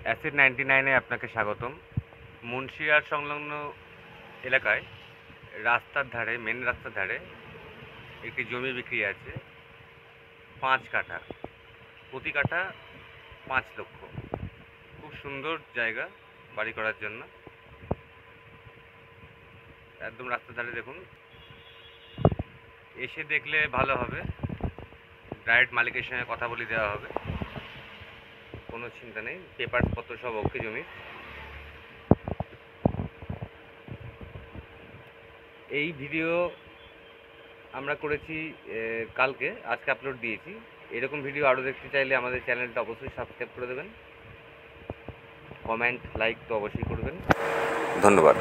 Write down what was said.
Acid 99-এ আপনাকে স্বাগতম। মুন্সিয়ার সংলগ্ন এলাকায় রাস্তার ধারে, মেন রাস্তার ধারে একটি জমি বিক্রি আছে 5 কাঠা। প্রতি কাঠা 5 লক্ষ। খুব সুন্দর জায়গা বাড়ি করার জন্য। একদম রাস্তার ধারে দেখুন। এসে দেখলে ভালো হবে। ডাইরেক্ট মালিকের সঙ্গে কথা বলে দেওয়া হবে। কোনো চিন্তা নেই, পেপারস পত্র সব ওকে জমির। এই ভিডিও আমরা করেছি কালকে, আজকে আপলোড দিয়েছি। এরকম ভিডিও আরও দেখতে চাইলে আমাদের চ্যানেলটা অবশ্যই সাবস্ক্রাইব করে দেবেন। কমেন্ট, লাইক তো অবশ্যই করবেন। ধন্যবাদ।